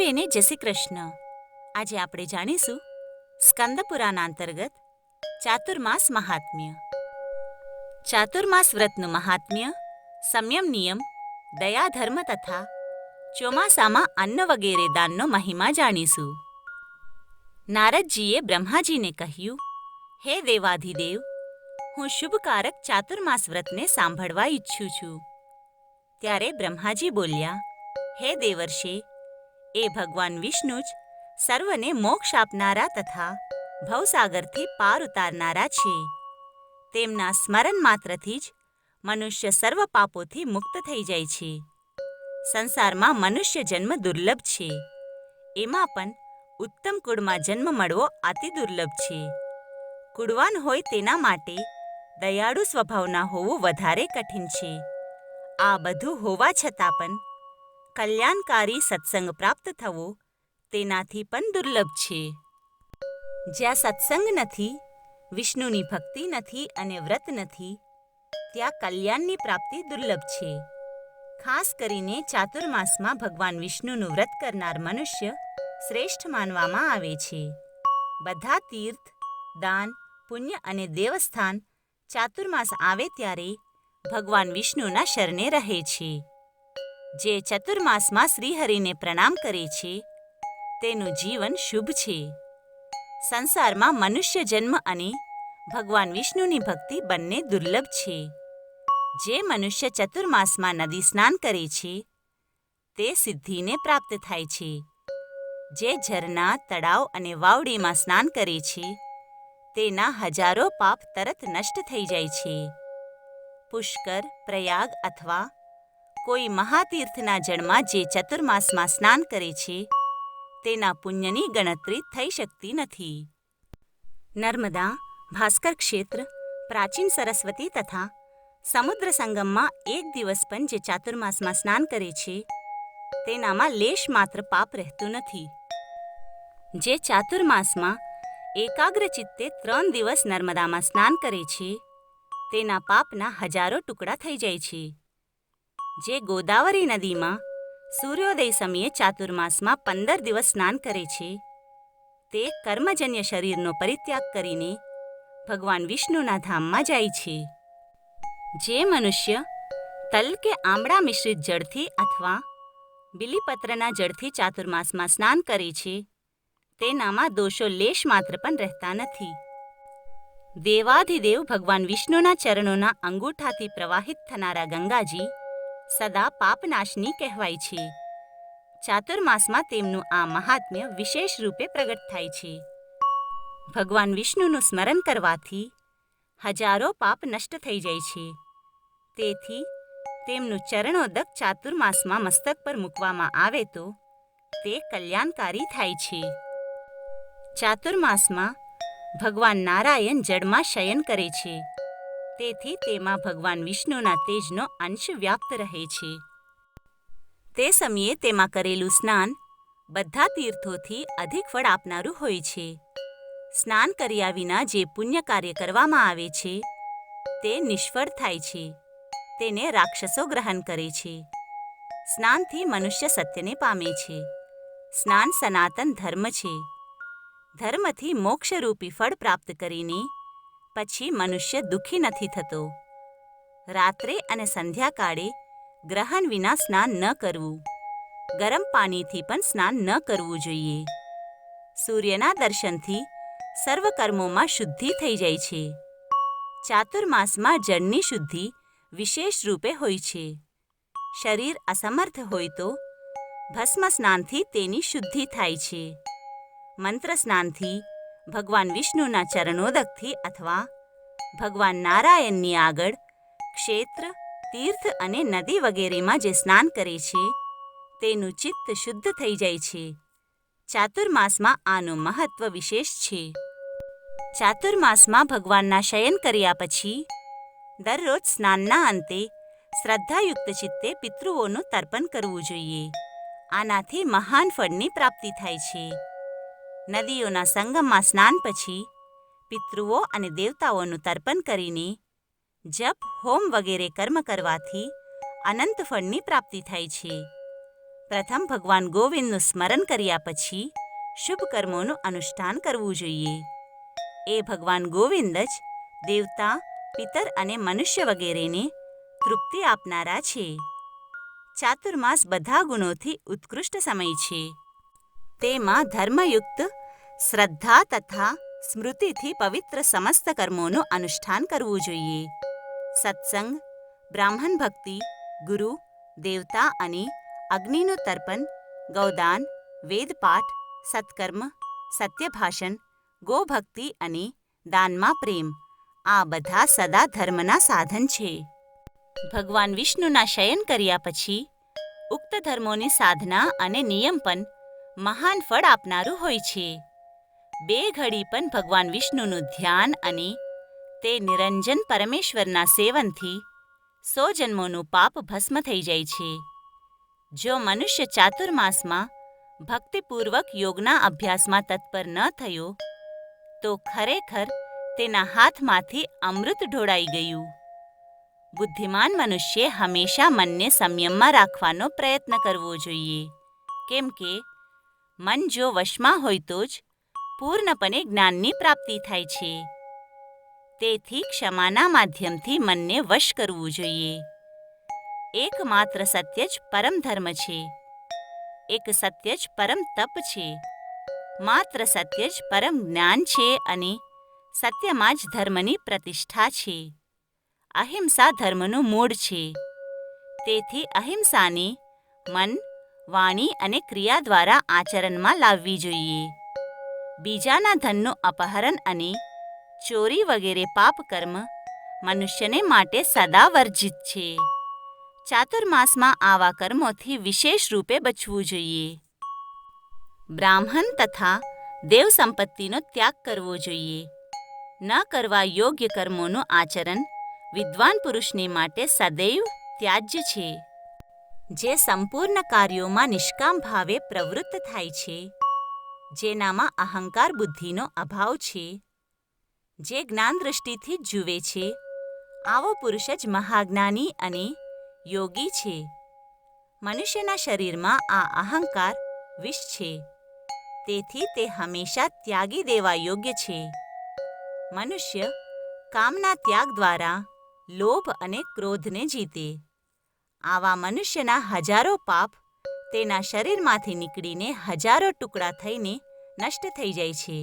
સર્વેને જય શ્રી કૃષ્ણ. આજે આપણે જાણીશું સ્કંદ પુરાણ અંતર્ગત ચાતુર્માસ મહાત્મ્ય. ચાતુર્માસ વ્રતનું મહાત્મ્ય, સંયમ નિયમ, દયા ધર્મ તથા ચોમાસામાં અન્ન વગેરે દાનનો મહિમા જાણીશું. નારદજીએ બ્રહ્માજીને કહ્યું, હે દેવાધિદેવ, હું શુભકારક ચાતુર્માસ વ્રતને સાંભળવા ઈચ્છું છું. ત્યારે બ્રહ્માજી બોલ્યા, હે દેવર્ષે, એ ભગવાન વિષ્ણુ જ સર્વને મોક્ષ આપનારા તથા ભવસાગરથી પાર ઉતારનારા છે. તેમના સ્મરણ માત્રથી જ મનુષ્ય સર્વ પાપોથી મુક્ત થઈ જાય છે. સંસારમાં મનુષ્ય જન્મ દુર્લભ છે. એમાં પણ ઉત્તમ કુળમાં જન્મ મળવો અતિ દુર્લભ છે. કુળવાન હોય તેના માટે દયાળુ સ્વભાવના હોવું વધારે કઠિન છે. આ બધું હોવા છતાં પણ કલ્યાણકારી સત્સંગ પ્રાપ્ત થવો તેનાથી પણ દુર્લભ છે. જ્યાં સત્સંગ નથી, વિષ્ણુની ભક્તિ નથી અને વ્રત નથી, ત્યાં કલ્યાણની પ્રાપ્તિ દુર્લભ છે. ખાસ કરીને ચાતુર્માસમાં ભગવાન વિષ્ણુનું વ્રત કરનાર મનુષ્ય શ્રેષ્ઠ માનવામાં આવે છે. બધા તીર્થ, દાન, પુણ્ય અને દેવસ્થાન ચાતુર્માસ આવે ત્યારે ભગવાન વિષ્ણુના શરણે રહે છે. જે ચતુર્માસમાં શ્રીહરિને પ્રણામ કરે છે તેનું જીવન શુભ છે. સંસારમાં મનુષ્ય જન્મ અને ભગવાન વિષ્ણુની ભક્તિ બંને દુર્લભ છે. જે મનુષ્ય ચતુર્માસમાં નદી સ્નાન કરે છે તે સિદ્ધિને પ્રાપ્ત થાય છે. જે ઝરણા, તળાવ અને વાવડીમાં સ્નાન કરે છે તેના હજારો પાપ તરત નષ્ટ થઈ જાય છે. પુષ્કર, પ્રયાગ અથવા કોઈ મહાતીર્થના જળમાં જે ચતુર્માસમાં સ્નાન કરે છે તેના પુણ્યની ગણતરી થઈ શકતી નથી. નર્મદા, ભાસ્કર ક્ષેત્ર, પ્રાચીન સરસ્વતી તથા સમુદ્ર સંગમમાં એક દિવસ પણ જે ચાતુર્માસમાં સ્નાન કરે છે તેનામાં લેશ માત્ર પાપ રહેતું નથી. જે ચાતુર્માસમાં એકાગ્ર ચિત્તે 3 દિવસ નર્મદામાં સ્નાન કરે છે તેના પાપના હજારો ટુકડા થઈ જાય છે. જે ગોદાવરી નદીમાં સૂર્યોદય સમયે ચાતુર્માસમાં 15 દિવસ સ્નાન કરે છે તે કર્મજન્ય શરીરનો પરિત્યાગ કરીને ભગવાન વિષ્ણુના ધામમાં જાય છે. જે મનુષ્ય તલ કે આમળા મિશ્રિત જળથી અથવા બિલીપત્રના જળથી ચાતુર્માસમાં સ્નાન કરે છે તેનામાં દોષો લેશ માત્ર પણ રહેતા નથી. દેવાધિદેવ ભગવાન વિષ્ણુના ચરણોના અંગૂઠાથી પ્રવાહિત થનારા ગંગાજી સદા પાપનાશની કહેવાય છે. ચાતુર્માસમાં તેમનું આ મહાત્મ્ય વિશેષ રૂપે પ્રગટ થાય છે. ભગવાન વિષ્ણુનું સ્મરણ કરવાથી હજારો પાપ નષ્ટ થઈ જાય છે. તેથી તેમનું ચરણોદક ચાતુર્માસમાં મસ્તક પર મૂકવામાં આવે તો તે કલ્યાણકારી થાય છે. ચાતુર્માસમાં ભગવાન નારાયણ જળમાં શયન કરે છે. તેથી તેમાં ભગવાન વિષ્ણુના તેજનો અંશ વ્યાપ્ત રહે છે. તે સમયે તેમાં કરેલું સ્નાન બધા તીર્થોથી અધિક ફળ આપનારું હોય છે. સ્નાન કર્યા વિના જે પુણ્ય કાર્ય કરવામાં આવે છે તે નિષ્ફળ થાય છે. તેને રાક્ષસો ગ્રહણ કરે છે. સ્નાનથી મનુષ્ય સત્યને પામે છે. સ્નાન સનાતન ધર્મ છે. ધર્મથી મોક્ષરૂપી ફળ પ્રાપ્ત કરીને પછી મનુષ્ય દુઃખી નથી થતો. રાત્રે અને સંધ્યાકાળે ગ્રહણ વિના સ્નાન ન કરવું. ગરમ પાણીથી પણ સ્નાન ન કરવું જોઈએ. સૂર્યના દર્શનથી સર્વ કર્મોમાં શુદ્ધિ થઈ જાય છે. ચાતુર્માસમાં જળની શુદ્ધિ વિશેષ રૂપે હોય છે. શરીર અસમર્થ હોય તો ભસ્મ સ્નાનથી તેની શુદ્ધિ થાય છે. મંત્ર સ્નાનથી, ભગવાન વિષ્ણુના ચરણોદકથી અથવા ભગવાન નારાયણની આગળ ક્ષેત્ર, તીર્થ અને નદી વગેરેમાં જે સ્નાન કરે છે તેનું ચિત્ત શુદ્ધ થઈ જાય છે. ચાતુર્માસમાં આનું મહત્વ વિશેષ છે. ચાતુર્માસમાં ભગવાનના શયન કર્યા પછી દરરોજ સ્નાનના અંતે શ્રદ્ધાયુક્ત ચિત્તે પિતૃઓનું તર્પણ કરવું જોઈએ. આનાથી મહાન ફળની પ્રાપ્તિ થાય છે. નદીઓના સંગમમાં સ્નાન પછી પિતૃઓ અને દેવતાઓનું તર્પણ કરીને જપ, હોમ વગેરે કર્મ કરવાથી અનંત ફળની પ્રાપ્તિ થાય છે. પ્રથમ ભગવાન ગોવિંદનું સ્મરણ કર્યા પછી શુભ કર્મોનું અનુષ્ઠાન કરવું જોઈએ. એ ભગવાન ગોવિંદ જ દેવતા, પિતર અને મનુષ્ય વગેરેને તૃપ્તિ આપનારા છે. ચાતુર્માસ બધા ગુણોથી ઉત્કૃષ્ટ સમય છે. તેમાં ધર્મયુક્ત શ્રદ્ધા તથા સ્મૃતિથી પવિત્ર સમસ્ત કર્મોનું અનુષ્ઠાન કરવું જોઈએ. સત્સંગ, બ્રાહ્મણ ભક્તિ, ગુરુ, દેવતા અને અગ્નિનું તર્પણ, ગૌદાન, વેદપાઠ, સત્કર્મ, સત્યભાષણ, ગોભક્તિ અને દાનમાં પ્રેમ આ બધા સદા ધર્મના સાધન છે. ભગવાન વિષ્ણુના શયન કર્યા પછી ઉક્ત ધર્મોની સાધના અને નિયમ પણ મહાન ફળ આપનારું હોય છે. 2 ઘડી પણ ભગવાન વિષ્ણુનું ધ્યાન અને તે નિરંજન પરમેશ્વરના સેવનથી 100 જન્મોનું પાપ ભસ્મ થઈ જાય છે. જો મનુષ્ય ચાતુર્માસમાં ભક્તિપૂર્વક યોગના અભ્યાસમાં તત્પર ન થયો તો ખરેખર તેના હાથમાંથી અમૃત ઢોળાઈ ગયું. બુદ્ધિમાન મનુષ્યે હંમેશા મનને સંયમમાં રાખવાનો પ્રયત્ન કરવો જોઈએ, કેમ કે મન જો વશમાં હોય તો જ પૂર્ણપણે જ્ઞાનની પ્રાપ્તિ થાય છે. તેથી ક્ષમાના માધ્યમથી મનને વશ કરવું જોઈએ. એકમાત્ર સત્ય જ પરમ ધર્મ છે. એક સત્ય જ પરમ તપ છે. માત્ર સત્ય જ પરમ જ્ઞાન છે અને સત્યમાં જ ધર્મની પ્રતિષ્ઠા છે. અહિંસા ધર્મનું મૂળ છે. તેથી અહિંસાને મન, વાણી અને ક્રિયા દ્વારા આચરણમાં લાવવી જોઈએ. બીજાના ધનનું અપહરણ અને ચોરી વગેરે પાપ કર્મ મનુષ્યને માટે સદા વર્જિત છે. ચાતુર્માસમાં આવા કર્મોથી વિશેષ રૂપે બચવું જોઈએ. બ્રાહ્મણ તથા દેવ સંપત્તિનો ત્યાગ કરવો જોઈએ. ન કરવા યોગ્ય કર્મોનું આચરણ વિદ્વાન પુરુષને માટે સદૈવ ત્યાજ્ય છે. જે સંપૂર્ણ કાર્યોમાં નિષ્કામ ભાવે પ્રવૃત્ત થાય છે, જેનામાં અહંકાર બુદ્ધિનો અભાવ છે, જે જ્ઞાન દૃષ્ટિથી જ જુએ છે, આવો પુરુષ જ મહાજ્ઞાની અને યોગી છે. મનુષ્યના શરીરમાં આ અહંકાર વિષ છે, તેથી તે હંમેશા ત્યાગી દેવા યોગ્ય છે. મનુષ્ય કામના ત્યાગ દ્વારા લોભ અને ક્રોધને જીતે. આવા મનુષ્યના હજારો પાપ તેના શરીરમાંથી નીકળીને હજારો ટુકડા થઈને નષ્ટ થઈ જાય છે.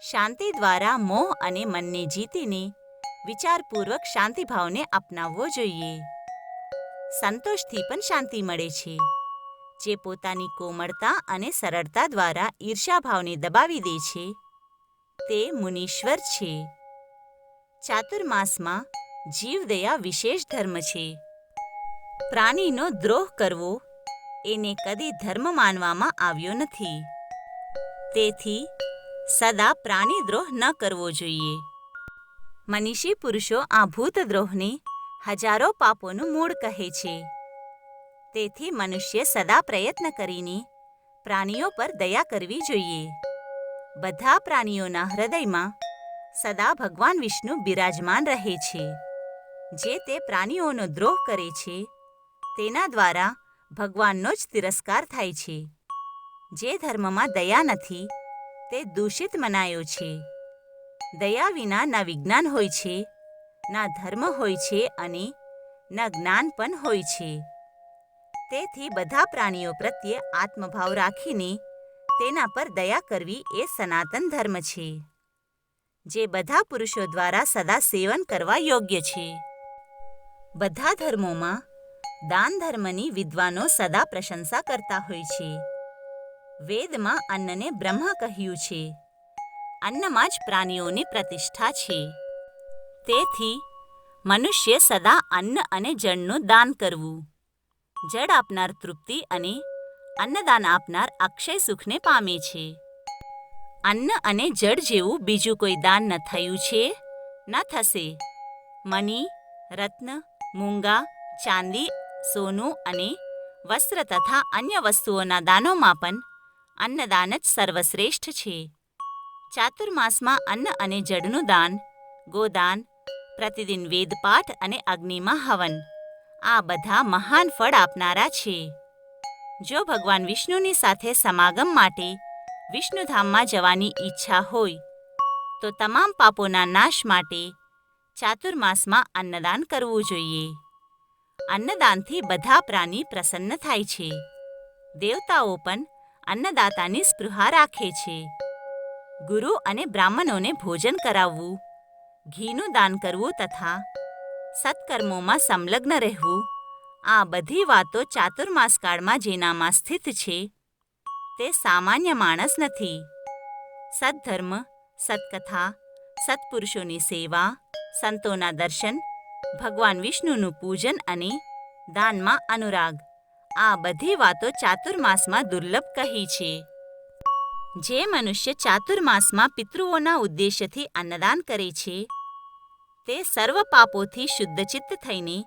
શાંતિ દ્વારા મોહ અને મનને જીતીને વિચારપૂર્વક શાંતિભાવને અપનાવવો જોઈએ. સંતોષથી પણ શાંતિ મળે છે. જે પોતાની કોમળતા અને સરળતા દ્વારા ઈર્ષાભાવને દબાવી દે છે, તે મુનીશ્વર છે. ચાતુર્માસમાં જીવદયા વિશેષ ધર્મ છે. પ્રાણીનો દ્રોહ કરવો એને કદી ધર્મ માનવામાં આવ્યો નથી. તેથી સદા પ્રાણીદ્રોહ ન કરવો જોઈએ. મનીષી પુરુષો આ ભૂતદ્રોહને હજારો પાપોનું મૂળ કહે છે. તેથી મનુષ્ય સદા પ્રયત્ન કરીને પ્રાણીઓ પર દયા કરવી જોઈએ. બધા પ્રાણીઓના હૃદયમાં સદા ભગવાન વિષ્ણુ બિરાજમાન રહે છે. જે તે પ્રાણીઓનો દ્રોહ કરે છે, તેના દ્વારા ભગવાનનો જ તિરસ્કાર થાય છે. જે ધર્મમાં દયા નથી, તે દૂષિત મનાયો છે. દયા વિના ન વિજ્ઞાન હોય છે, ન ધર્મ હોય છે અને ન જ્ઞાન પણ હોય છે. તેથી બધા પ્રાણીઓ પ્રત્યે આત્મભાવ રાખીને તેના પર દયા કરવી એ સનાતન ધર્મ છે, જે બધા પુરુષો દ્વારા સદા સેવન કરવા યોગ્ય છે. બધા ધર્મોમાં દાન ધર્મની વિદ્વાનો સદા પ્રશંસા કરતા હોય છે. વેદમાં અન્નને બ્રહ્મ કહ્યું છે. અન્નમાં જ પ્રાણીઓની પ્રતિષ્ઠા છે. તેથી મનુષ્ય સદા અન્ન અને જળનું દાન કરવું. જળ આપનાર તૃપ્તિ અને અન્નદાન આપનાર અક્ષય સુખને પામે છે. અન્ન અને જળ જેવું બીજું કોઈ દાન ન થયું છે, ન થશે. મણિ, રત્ન, મૂંગા, ચાંદી, સોનું અને વસ્ત્ર તથા અન્ય વસ્તુઓના દાનોમાં પણ અન્નદાન જ સર્વશ્રેષ્ઠ છે. ચાતુર્માસમાં અન્ન અને જળનું દાન, ગોદાન, પ્રતિદિન વેદપાઠ અને અગ્નિમાં હવન આ બધા મહાન ફળ આપનારા છે. જો ભગવાન વિષ્ણુની સાથે સમાગમ માટે વિષ્ણુધામમાં જવાની ઈચ્છા હોય તો તમામ પાપોના નાશ માટે ચાતુર્માસમાં અન્નદાન કરવું જોઈએ. અન્નદાનથી બધા પ્રાણી પ્રસન્ન થાય છે. દેવતાઓ પણ અન્નદાતાની સ્પૃહા રાખે છે. ગુરુ અને બ્રાહ્મણોને ભોજન કરાવવું, ઘીનું દાન કરવું તથા સત્કર્મોમાં સંલગ્ન રહેવું, આ બધી વાતો ચાતુર્માસ કાળમાં જેનામાં સ્થિત છે તે સામાન્ય માણસ નથી. સદ્ધર્મ, સત્કથા, સત્પુરુષોની સેવા, સંતોના દર્શન, ભગવાન વિષ્ણુનું પૂજન અને દાનમાં અનુરાગ, આ બધી વાતો ચાતુર્માસમાં દુર્લભ કહી છે. જે મનુષ્ય ચાતુર્માસમાં પિતૃઓના ઉદ્દેશ્યથી અન્નદાન કરે છે તે સર્વ પાપોથી શુદ્ધચિત્ત થઈને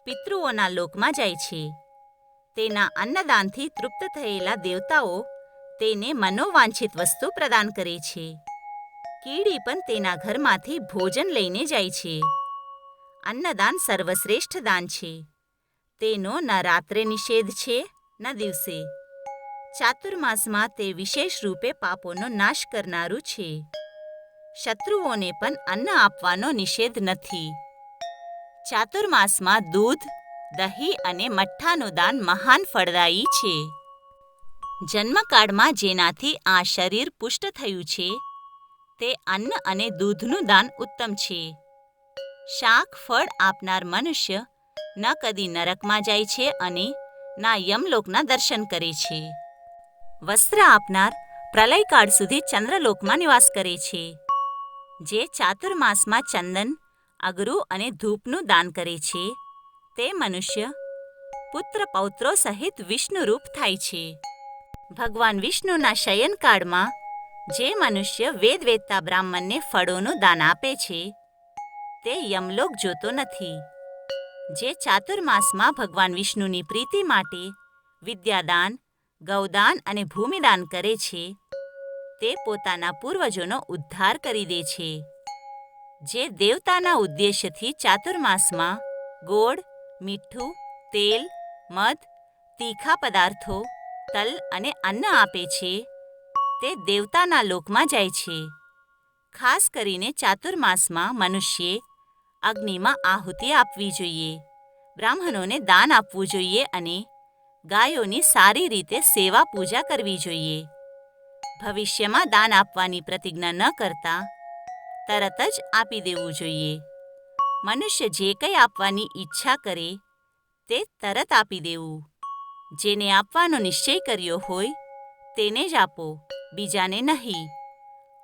પિતૃઓના લોકમાં જાય છે. તેના અન્નદાનથી તૃપ્ત થયેલા દેવતાઓ તેને મનોવાંછિત વસ્તુ પ્રદાન કરે છે. કીડી પણ તેના ઘરમાંથી ભોજન લઈને જાય છે. અન્નદાન સર્વશ્રેષ્ઠ દાન છે. તેનો ન રાત્રે નિષેધ છે ન દિવસે. ચાતુર્માસમાં તે વિશેષ રૂપે પાપોનો નાશ કરનારું છે. શત્રુઓને પણ અન્ન આપવાનો નિષેધ નથી. ચાતુર્માસમાં દૂધ, દહીં અને મઠ્ઠાનું દાન મહાન ફળદાયી છે. જન્મકાળમાં જેનાથી આ શરીર પુષ્ટ થયું છે તે અન્ન અને દૂધનું દાન ઉત્તમ છે. શાક ફળ આપનાર મનુષ્ય ન કદી નરકમાં જાય છે અને ના યમલોકના દર્શન કરે છે. વસ્ત્ર આપનાર પ્રલયકાળ સુધી ચંદ્રલોકમાં નિવાસ કરે છે. જે ચાતુર્માસમાં ચંદન, અગરું અને ધૂપનું દાન કરે છે તે મનુષ્ય પુત્ર પૌત્રો સહિત વિષ્ણુરૂપ થાય છે. ભગવાન વિષ્ણુના શયનકાળમાં જે મનુષ્ય વેદવેત્તા બ્રાહ્મણને ફળોનું દાન આપે છે તે યમલોક જોતો નથી. જે ચાતુર્માસમાં ભગવાન વિષ્ણુની પ્રીતિ માટે વિદ્યાદાન, ગૌદાન અને ભૂમિદાન કરે છે તે પોતાના પૂર્વજોનો ઉદ્ધાર કરી દે છે. જે દેવતાના ઉદ્દેશ્યથી ચાતુર્માસમાં ગોળ, મીઠું, તેલ, મધ, તીખા પદાર્થો, તલ અને અન્ન આપે છે તે દેવતાના લોકમાં જાય છે. ખાસ કરીને ચાતુર્માસમાં મનુષ્યે અગ્નિમાં આહુતિ આપવી જોઈએ, બ્રાહ્મણોને દાન આપવું જોઈએ અને ગાયોની સારી રીતે સેવા પૂજા કરવી જોઈએ. ભવિષ્યમાં દાન આપવાની પ્રતિજ્ઞા ન કરતા તરત જ આપી દેવું જોઈએ. મનુષ્ય જે કંઈ આપવાની ઈચ્છા કરે તે તરત આપી દેવું. જેને આપવાનો નિશ્ચય કર્યો હોય તેને જ આપો, બીજાને નહીં.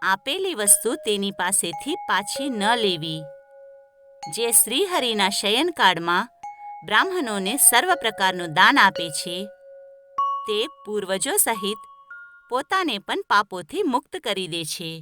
આપેલી વસ્તુ તેની પાસેથી પાછી ન લેવી. જે શ્રીહરિના શયનકાળમાં બ્રાહ્મણોને સર્વ પ્રકારનું દાન આપે છે તે પૂર્વજો સહિત પોતાને પણ પાપોથી મુક્ત કરી દે છે.